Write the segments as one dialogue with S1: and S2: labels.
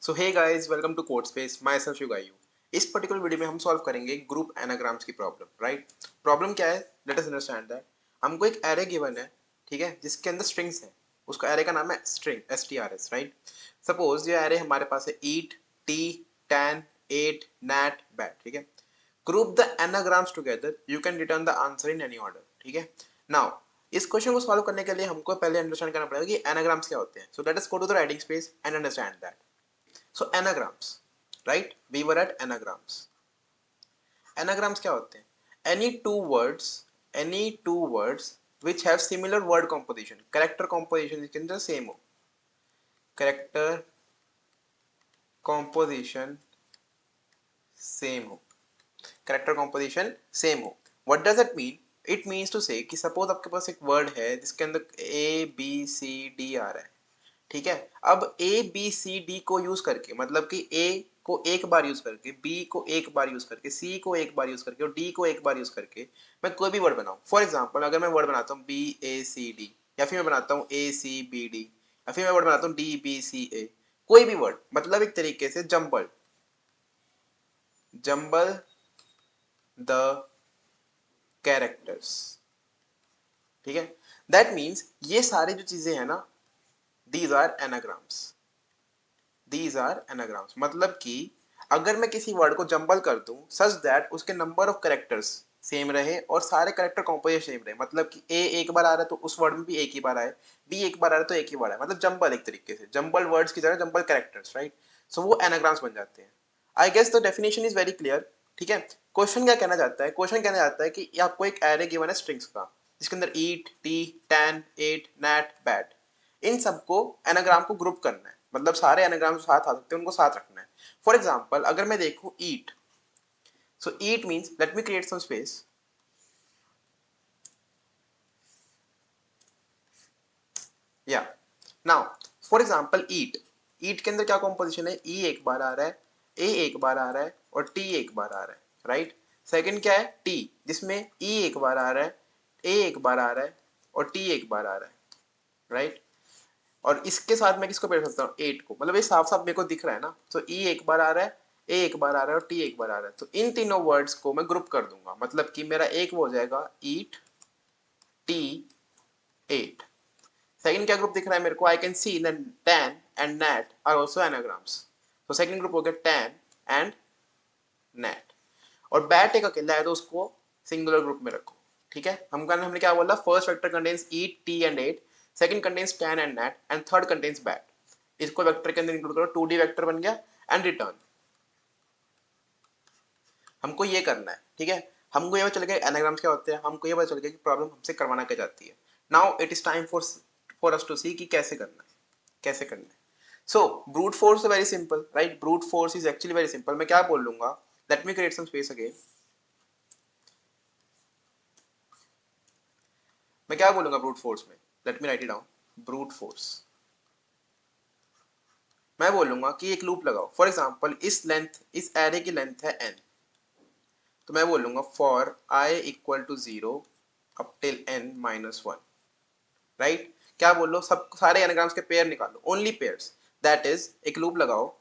S1: So hey guys, welcome to code space. Myself युगायू। इस particular video में हम सॉल्व करेंगे ग्रुप एनाग्राम्स की प्रॉब्लम। राइट, प्रॉब्लम क्या है? Let us understand that. हमको एक एरे गिवन है, ठीक है, जिसके अंदर स्ट्रिंग्स है। उसका एरे का नाम है स्ट्रिंग, STRS। राइट, सपोज ये एरे हमारे पास है eat, tea, tan, ate, nat, bat. ठीक है, group the anagrams together, you can return the answer in any order. ठीक है, नाउ इस क्वेश्चन को सॉल्व करने के लिए हमको पहले अंडरस्टैंड करना पड़ेगा कि एनाग्राम्स क्या होते हैं। So let us go to the writing space and understand that. So anagrams, right? We were at anagrams. Anagrams क्या होते हैं? Any two words which have similar word composition, character composition इसके अंदर same हो, character composition same हो, character composition same हो. What does that mean? It means to say कि suppose आपके पास एक word है जिसके अंदर A B C D आ रहा है, ठीक है। अब ए बी सी डी को यूज करके, मतलब कि ए को एक बार यूज करके, बी को एक बार यूज करके, सी को एक बार यूज करके और डी को एक बार यूज करके मैं कोई भी वर्ड बनाऊं। फॉर एग्जांपल, अगर मैं वर्ड बनाता हूं बी ए सी डी, या फिर मैं बनाता हूं ए सी बी डी, या फिर मैं वर्ड बनाता हूं डी बी सी ए, कोई भी वर्ड, मतलब एक तरीके से जंबल जंबल द कैरेक्टर्स। ठीक है, दैट मीन्स ये सारी जो चीजें हैं ना, these are anagrams. These are anagrams, मतलब कि अगर मैं किसी वर्ड को जंबल कर दूं सच दैट उसके नंबर ऑफ कैरेक्टर्स सेम रहे और सारे कैरेक्टर कॉम्पोजिशन सेम रहे, मतलब कि ए एक बार आ रहा है तो उस वर्ड में भी एक ही बार आए, बी एक बार आ रहा है तो एक ही बार आए, मतलब जंबल, एक तरीके से जंबल वर्ड्स की तरह जंबल कैरेक्टर्स। राइट, सो वो एनाग्राम्स बन जाते हैं। I guess the definition is very clear. ठीक है, क्वेश्चन क्या कहना चाहता है? क्वेश्चन कहना चाहता है कि आपको एक एरे गिवन है स्ट्रिंग्स का, जिसके अंदर eat, tea, tan, ate, nat, bat, इन सबको एनाग्राम को ग्रुप करना है, मतलब सारे एनाग्राम जो साथ आ सकते हैं उनको साथ रखना है। फॉर एग्जाम्पल, अगर मैं देखूं eat, so eat means, let me create some space. या now for example eat, eat के अंदर क्या कॉम्पोजिशन है? ई एक बार आ रहा है, ए एक बार आ रहा है और टी एक बार आ रहा है। राइट, सेकंड क्या है? टी, जिसमें ई एक बार आ रहा है, ए एक बार आ रहा है और टी एक बार आ रहा है। राइट, और इसके साथ मैं किसको पेड़ सकता हूँ? 8 को, मतलब ये साफ साफ मेरे को दिख रहा है ना। तो ई एक बार आ रहा है, ए एक बार आ रहा है और टी एक बार आ रहा है, तो इन तीनों वर्ड्स को मैं ग्रुप कर दूंगा, मतलब कि मेरा एक वो हो जाएगा ईट, टी, एट। सेकंड क्या ग्रुप दिख रहा है मेरे को? I can see that tan and nat are also anagrams. तो सेकंड ग्रुप हो गया टैन एंड नैट। और बैट एक अकेला है तो उसको सिंगुलर ग्रुप में रखो। ठीक है, हमने क्या बोला? First vector contains eat, tea and ate, second contains tan and nat and third contains bat. इसको वेक्टर के अंदर इंक्लूड करो, 2D वेक्टर बन गया एंड रिटर्न। हमको ये करना है। ठीक है, हमको ये पता चल गया एनाग्राम्स क्या होते हैं, हमको ये पता चल गया कि प्रॉब्लम हमसे करवाना क्या चाहती है। Now it is time for us to see कि कैसे करना है, कैसे करना है। So brute force very simple. Right, brute force is actually very simple. मैं क्या बोल लूंगा? Let me create some space again. मैं क्या बोलूंगा ब्रूट फोर्स में? Let me write it down. Brute force मैं बोलूंगा कि एक लूप लगाओ। फॉर एग्जांपल, इस एरे की लेंथ है n, तो मैं बोलूंगा for i equal to 0 up till n minus 1। Right, क्या बोल लो? सब सारे एनाग्राम्स के पेयर निकालो, ओनली पेयर्स। दैट इज, एक लूप लगाओ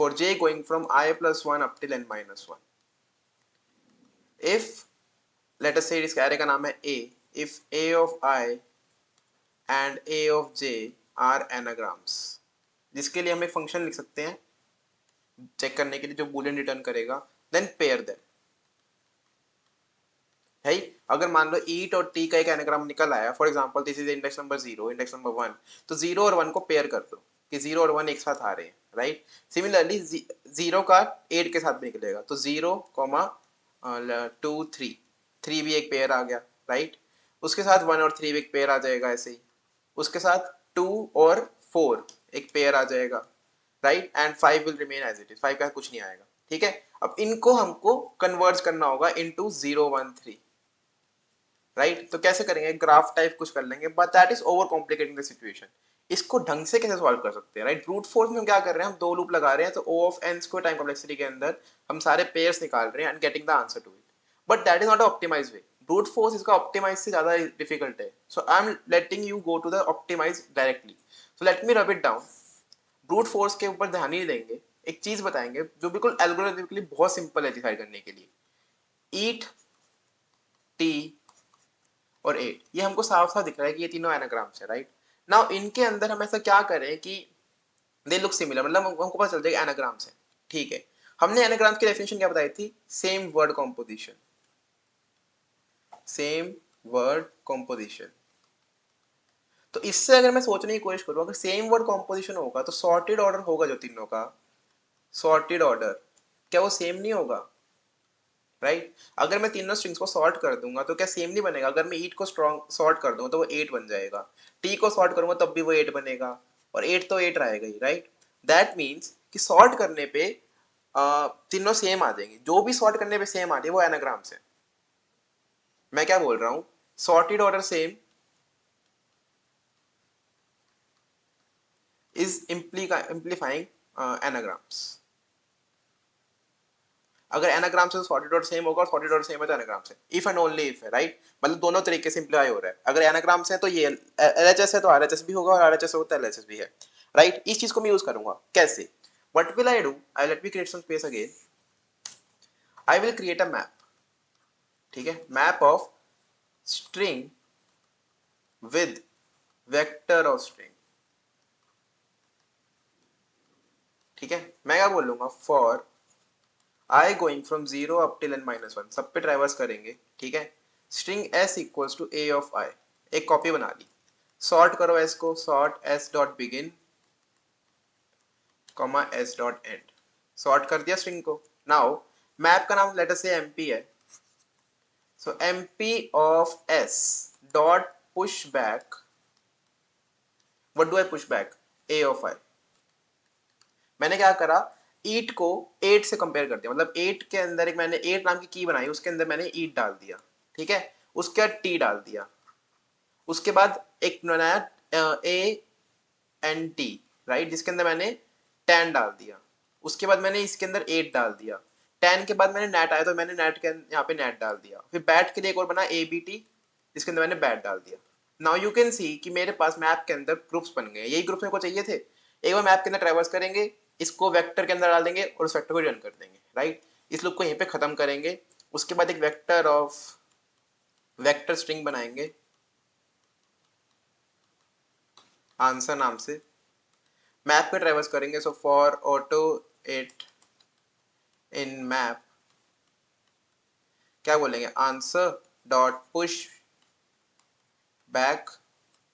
S1: for j going from i plus 1 up till n minus 1। If, let us say इसका एरे का नाम है a, if a of i and a of j are anagrams, जिसके लिए हम एक फंक्शन लिख सकते हैं चेक करने के लिए जो बूलियन रिटर्न करेगा, देन पेयर देम। है, अगर मान लो ईट और टी का एक एनाग्राम निकल आया, for example this is index number 0, index number 1, तो 0 और 1 को पेयर कर दो कि 0 और 1 एक साथ आ रहे हैं। राइट, सिमिलरली 0 का 8 के साथ निकलेगा, तो 0 2 3, 3 भी एक पेयर आ गया। राइट, उसके साथ 1 और 3 भी एक पेयर आ जाएगा ऐसे ही, उसके साथ 2 और 4 एक पेयर आ जाएगा। Right, and 5 will remain as it is, 5 का कुछ नहीं आएगा। ठीक है, अब इनको हमको कन्वर्ज करना होगा इनटू 0 1 3। राइट, तो कैसे करेंगे? ग्राफ टाइप कुछ कर लेंगे, but that is over complicating the situation. इसको ढंग से कैसे सॉल्व कर सकते हैं? राइट, ब्रूट फोर्स में हम क्या कर रहे हैं? हम दो लूप लगा रहे हैं, तो O of n square time complexity के अंदर हम सारे पेयर्स निकाल रहे हैं and getting the answer to it, but that is not optimize way. Brute force इसका ऑप्टिमाइज से ज्यादा डिफिकल्ट है, so I am letting you go to the optimize directly. So let me rub it down. Brute force के ऊपर ध्यान ही नहीं देंगे, एक चीज बताएंगे जो बिल्कुल एल्गोरिथमिकली बहुत सिंपल है डिसाइड करने के लिए। ईट, टी और एट, ये हमको साफ साफ दिख रहा है कि ये तीनों एनाग्राम्स है, राइट। नाउ इनके अंदर हम ऐसा क्या करें कि दे लुक सिमिलर, मतलब हमको पता चल जाएगा एनाग्राम्स है, ठीक है। हमने एनाग्राम्स की डेफिनेशन क्या बताई थी? Same word composition, same word composition. तो इससे अगर मैं सोचने की कोशिश करूँ, अगर सेम वर्ड कॉम्पोजिशन होगा तो सॉर्टेड ऑर्डर होगा जो तीनों का, सॉर्टेड ऑर्डर, क्या वो सेम नहीं होगा? राइट अगर मैं तीनों स्ट्रिंग्स को सॉर्ट कर दूंगा तो क्या सेम नहीं बनेगा? अगर मैं ईट को स्ट्रॉन्ग सॉर्ट कर दूंगा तो वो एट बन जाएगा, टी को सॉर्ट करूंगा तब भी वो एट बनेगा, और एट तो एट रहेगा ही, राइट। दैट मीन्स कि सॉर्ट करने पे तीनों सेम आ जाएंगे, जो भी सॉर्ट करने पे सेम आ रही है वो एनाग्राम से। मैं क्या बोल रहा हूँ? Sorted order same is implying anagrams. अगर एनाग्राम से सॉर्टेड डॉट सेम होगा और सॉर्टेड डॉट सेम है तो एनाग्राम से, इफ एंड ओनली इफ है, राइट। मतलब दोनों तरीके से इम्प्लाई हो रहा है। अगर एनाग्राम से है तो ये एलएचएस है तो आरएचएस भी होगा, और आरएचएस होगा तो एलएचएस भी है, राइट। इस चीज को मैं यूज करूंगा कैसे? What will I do? I let me create some space again. I will create a map, ठीक है, map of string with vector of string, ठीक है। मैं क्या बोलूंगा? For I going from zero up till n minus one, सब पे traverse करेंगे, ठीक है। String s equals to a of I, एक कॉपी बना ली। सॉर्ट करो एस को, sort s dot begin comma S dot and, sort कर दिया स्ट्रिंग को। नाउ मैप का नाम लेट अस से एमपी है, so MP of s dot push back, what do I push back? A of I. मैंने क्या करा? ईट को 8 से कंपेयर कर दिया, मतलब 8 के अंदर एक मैंने 8 नाम की की बनाई, उसके अंदर मैंने ईट डाल दिया, ठीक है। उसके बाद टी डाल दिया, उसके बाद एक बनाया ए एन टी, राइट, जिसके अंदर मैंने 10 डाल दिया। उसके बाद मैंने इसके अंदर 8 डाल दिया। 10 के बाद मैंने नेट आया तो मैंने नेट के यहाँ पे नेट डाल दिया। फिर बैट के लिए एक और बना ए बी टी, जिसके अंदर मैंने बैट डाल दिया। नाउ यू कैन सी कि मेरे पास मैप के अंदर ग्रुप्स बन गए। यही ग्रुप्स मेरे को चाहिए थे। एक बार मैप के अंदर ट्रैवर्स करेंगे, इसको वेक्टर के अंदर डाल देंगे और उस वेक्टर को रिटर्न कर देंगे, राइट। इस लूप को यहीं पे खत्म करेंगे। उसके बाद एक वेक्टर ऑफ वेक्टर स्ट्रिंग बनाएंगे आंसर नाम से, मैप पे ट्रैवर्स करेंगे। So for auto it in map क्या बोलेंगे? Answer dot push back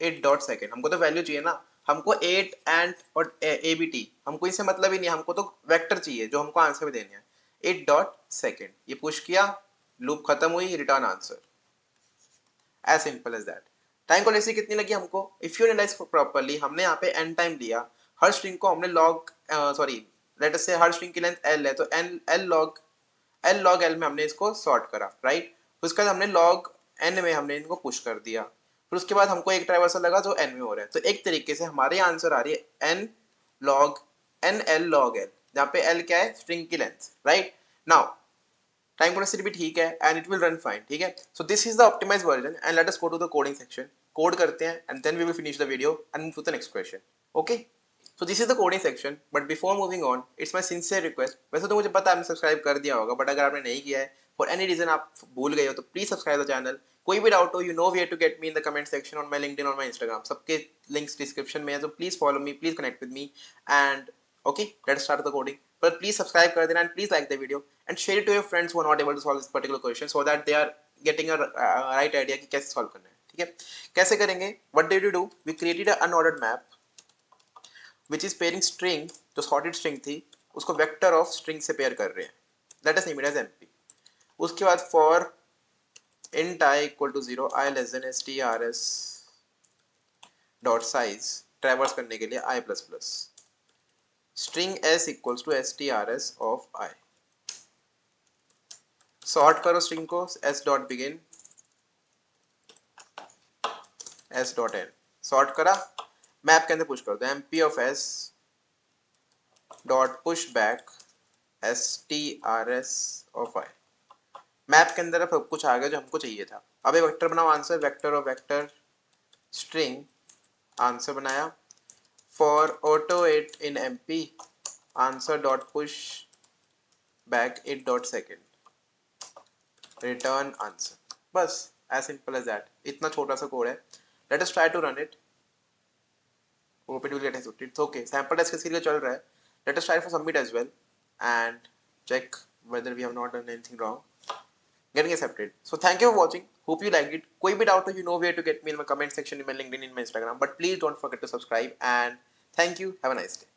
S1: at dot second. हमको तो वैल्यू चाहिए ना, हमको एट एंड और ए बी टी, हमको इससे मतलब ही नहीं, हमको तो वेक्टर चाहिए जो हमको आंसर में देने हैं। एट डॉट सेकेंड, ये पुश किया, लूप खत्म हुई, return answer, as simple as that. Time complexity कितनी लगी हमको? इफ यू एनालाइज प्रॉपर्ली, हमने यहाँ पे एन टाइम लिया, हर स्ट्रिंग को हमने लॉग सॉरी लेट अस से हर स्ट्रिंग की लेंथ एल है तो एन एल लॉग एल में हमने इसको सॉर्ट करा, राइट। उसके बाद हमने लॉग एन में हमने इनको पुश कर दिया। फिर उसके बाद हमको एक ट्राइवर्सल लगा जो एन में हो रहा है, तो एक तरीके से हमारे आंसर आ रही है log n l log l, जहाँ पे एल क्या है? स्ट्रिंग की length, right. Now time complexity भी ठीक है and it will run fine, ठीक है। So this is the optimised version and let us go to the coding section. Code करते हैं and then we will finish the video and move to the next question, okay. So this is the coding section, but before moving on it's my sincere request, वैसे तो मुझे पता है आपने subscribe कर दिया होगा, बट अगर आपने नहीं किया है फॉर एनी रीजन आप भूल गए हो तो प्लीज सब्सक्राइब द चैनल। कोई भी डाउट हो, you know where to get me in the comment section, on my LinkedIn, on my Instagram, सबके लिंक्स डिस्क्रिप्शन में है, तो please follow me, please connect with me and okay, let's start the coding. But please subscribe kar dena and please like the video and share it to your friends who are not able to solve this particular question so that they are getting a right idea कि कैसे solve करना है, ठीक है। कैसे करेंगे? What did we do? We created an unordered map which is pairing string, जो sorted string थी उसको vector of string से pair कर रहे हैं, let us name it as MP। उसके बाद for int I equal to 0, I less than strs dot size, traverse करने के लिए I plus plus, string s equals to strs of I। Sort करो स्ट्रिंग को, s dot begin s dot and, sort करा, map के अंदर push कर दो mp of s dot push back strs of I। Map के अंदर अब कुछ आ गया जो हमको चाहिए था। अब एक वेक्टर बनाओ answer, vector of vector string answer बनाया। for auto 8 in MP answer dot push back 8 dot second return answer. बस as simple as that. इतना छोटा सा कोड है. Let us try to run it. Hope it will get executed. It's okay. Sample test इसके लिए चल रहा है. Let us try for submit as well and check whether we have not done anything wrong. Getting accepted. So thank you for watching. Hope you liked it. कोई भी doubt हो, you know where to get me in my comment section, in my LinkedIn, in my Instagram. But please don't forget to subscribe and thank you. Have a nice day.